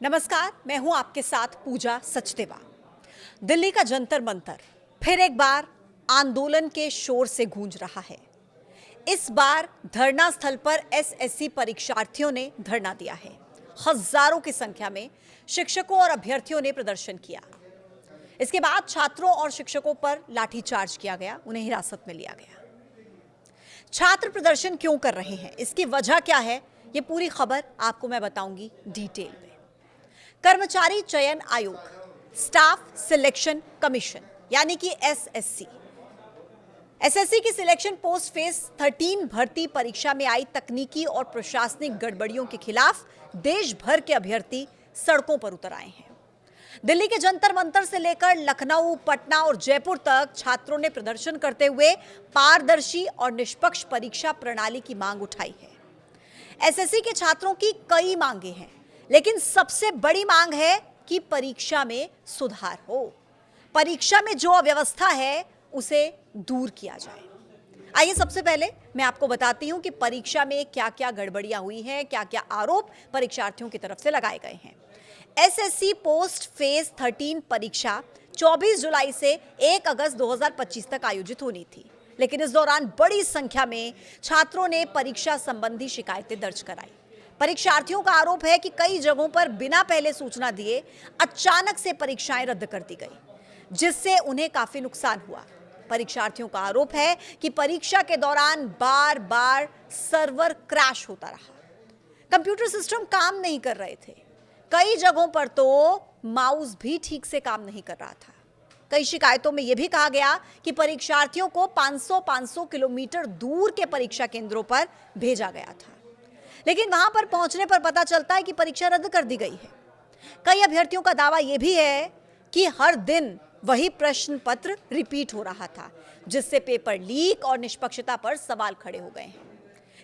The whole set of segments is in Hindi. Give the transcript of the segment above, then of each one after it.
नमस्कार, मैं हूं आपके साथ पूजा सचदेवा। दिल्ली का जंतर मंतर फिर एक बार आंदोलन के शोर से गूंज रहा है। इस बार धरना स्थल पर एसएससी परीक्षार्थियों ने धरना दिया है। हजारों की संख्या में शिक्षकों और अभ्यर्थियों ने प्रदर्शन किया। इसके बाद छात्रों और शिक्षकों पर लाठीचार्ज किया गया, उन्हें हिरासत में लिया गया। छात्र प्रदर्शन क्यों कर रहे हैं, इसकी वजह क्या है, ये पूरी खबर आपको मैं बताऊंगी डिटेल में। कर्मचारी चयन आयोग, स्टाफ सिलेक्शन कमीशन यानी कि एसएससी की सिलेक्शन पोस्ट फेज 13 भर्ती परीक्षा में आई तकनीकी और प्रशासनिक गड़बड़ियों के खिलाफ देश भर के अभ्यर्थी सड़कों पर उतर आए हैं। दिल्ली के जंतर मंतर से लेकर लखनऊ, पटना और जयपुर तक छात्रों ने प्रदर्शन करते हुए पारदर्शी और निष्पक्ष परीक्षा प्रणाली की मांग उठाई है। एसएससी के छात्रों की कई मांगे हैं, लेकिन सबसे बड़ी मांग है कि परीक्षा में सुधार हो। परीक्षा में जो अव्यवस्था है उसे दूर किया जाए। आइए सबसे पहले मैं आपको बताती हूं कि परीक्षा में क्या-क्या गड़बड़ियां हुई हैं, क्या-क्या आरोप परीक्षार्थियों की तरफ से लगाए गए हैं। एसएससी पोस्ट फेज 13 परीक्षा 24 जुलाई से 1 अगस्त 2025 तक आयोजित होनी थी, लेकिन इस दौरान बड़ी संख्या में छात्रों ने परीक्षा संबंधी शिकायतें दर्ज कराई। परीक्षार्थियों का आरोप है कि कई जगहों पर बिना पहले सूचना दिए अचानक से परीक्षाएं रद्द कर दी गई, जिससे उन्हें काफी नुकसान हुआ। परीक्षार्थियों का आरोप है कि परीक्षा के दौरान बार बार सर्वर क्रैश होता रहा, कंप्यूटर सिस्टम काम नहीं कर रहे थे, कई जगहों पर तो माउस भी ठीक से काम नहीं कर रहा था। कई शिकायतों में यह भी कहा गया कि परीक्षार्थियों को 500 किलोमीटर दूर के परीक्षा केंद्रों पर भेजा गया था, लेकिन वहां पर पहुंचने पर पता चलता है कि परीक्षा रद्द कर दी गई है। कई अभ्यर्थियों का दावा यह भी है कि हर दिन वही प्रश्न पत्र रिपीट हो रहा था, जिससे पेपर लीक और निष्पक्षता पर सवाल खड़े हो गए हैं।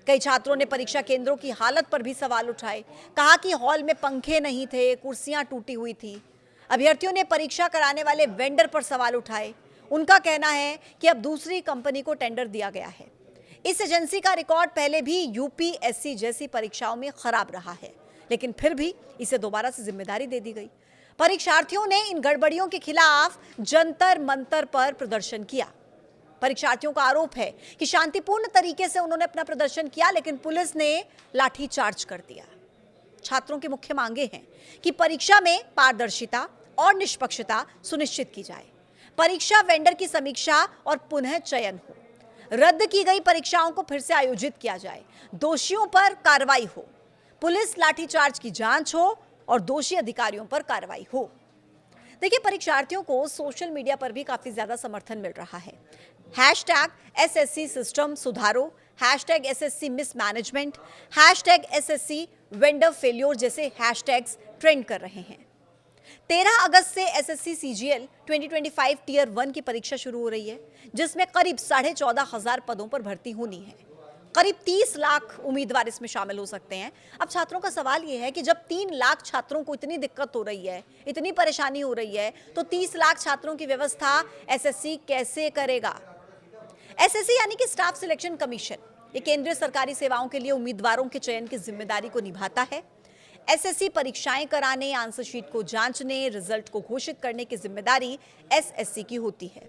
कई छात्रों ने परीक्षा केंद्रों की हालत पर भी सवाल उठाए, कहा कि हॉल में पंखे नहीं थे, कुर्सियां टूटी हुई थी। अभ्यर्थियों ने परीक्षा कराने वाले वेंडर पर सवाल उठाए। उनका कहना है कि अब दूसरी कंपनी को टेंडर दिया गया है। इस एजेंसी का रिकॉर्ड पहले भी यूपीएससी जैसी परीक्षाओं में खराब रहा है, लेकिन फिर भी इसे दोबारा से जिम्मेदारी दे दी गई। परीक्षार्थियों ने इन गड़बड़ियों के खिलाफ जंतर मंतर पर प्रदर्शन किया। परीक्षार्थियों का आरोप है कि शांतिपूर्ण तरीके से उन्होंने अपना प्रदर्शन किया, लेकिन पुलिस ने लाठीचार्ज कर दिया। छात्रों की मुख्य मांगे हैं कि परीक्षा में पारदर्शिता और निष्पक्षता सुनिश्चित की जाए, परीक्षा वेंडर की समीक्षा और पुनः चयन हो, रद्द की गई परीक्षाओं को फिर से आयोजित किया जाए, दोषियों पर कार्रवाई हो, पुलिस लाठीचार्ज की जांच हो और दोषी अधिकारियों पर कार्रवाई हो। देखिए, परीक्षार्थियों को सोशल मीडिया पर भी काफी ज्यादा समर्थन मिल रहा है। #SSC सिस्टम सुधारो, #SSC mismanagement, #SSC vendor failure जैसे हैशटैग्स ट्रेंड कर रहे हैं। 13 अगस्त से एसएससी सीजीएल 2025 टियर 1 की परीक्षा शुरू हो रही है, जिसमें करीब 14,500 पदों पर भर्ती होनी है। करीब 30 लाख उम्मीदवार इसमें शामिल हो सकते हैं। अब छात्रों का सवाल यह है कि जब 3 लाख छात्रों को इतनी दिक्कत हो रही है, इतनी परेशानी हो रही है, तो 30 लाख छात्रों की व्यवस्था एसएससी कैसे करेगा? एसएससी यानी कि स्टाफ सिलेक्शन कमीशन, ये केंद्रीय सरकारी सेवाओं के लिए उम्मीदवारों के चयन की जिम्मेदारी को निभाता है। एसएससी परीक्षाएं कराने, आंसर शीट को जांचने, रिजल्ट को घोषित करने की जिम्मेदारी एसएससी की होती है।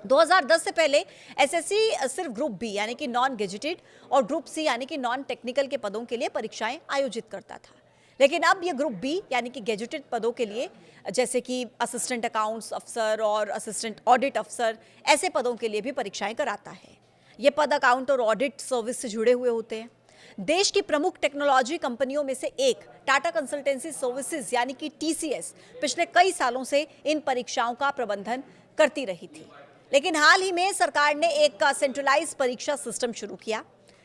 2010 से पहले एसएससी सिर्फ ग्रुप बी यानी कि नॉन गेजेटेड और ग्रुप सी यानी कि नॉन टेक्निकल के पदों के लिए परीक्षाएं आयोजित करता था, लेकिन अब ये ग्रुप बी यानी कि गेजेटेड पदों के लिए, जैसे कि असिस्टेंट अकाउंट्स अफसर और असिस्टेंट ऑडिट अफसर, ऐसे पदों के लिए भी परीक्षाएं कराता है। ये पद अकाउंट और ऑडिट सर्विस से जुड़े हुए होते हैं। देश की प्रमुख टेक्नोलॉजी कंपनियों में से एक टाटा कंसल्टेंसी सर्विसेज यानी कि टीसीएस पिछले कई सालों से इन परीक्षाओं का प्रबंधन करती रही थी, लेकिन हाल ही में सरकार ने एक सेंट्रलाइज परीक्षा सिस्टम शुरू किया।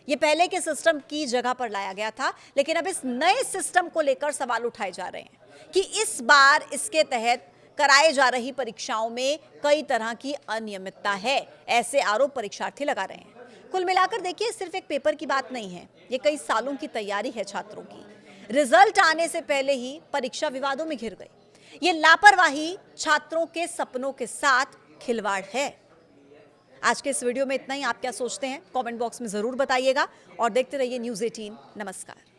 ये पहले के सिस्टम की जगह पर लाया गया था, लेकिन अब इस नए सिस्टम को लेकर सवाल उठाए जा रहे हैं कि इस बार इसके तहत कराए जा रही परीक्षाओं में कई तरह की अनियमितता है, ऐसे आरोप परीक्षार्थी लगा रहे हैं। कुल मिलाकर देखिए, सिर्फ एक पेपर की बात नहीं है, ये कई सालों की तैयारी है छात्रों की। रिजल्ट आने से पहले ही परीक्षा विवादों में घिर गई। ये लापरवाही छात्रों के सपनों के साथ खिलवाड़ है। आज के इस वीडियो में इतना ही। आप क्या सोचते हैं, कमेंट बॉक्स में जरूर बताइएगा और देखते रहिए न्यूज़ 18। नमस्कार।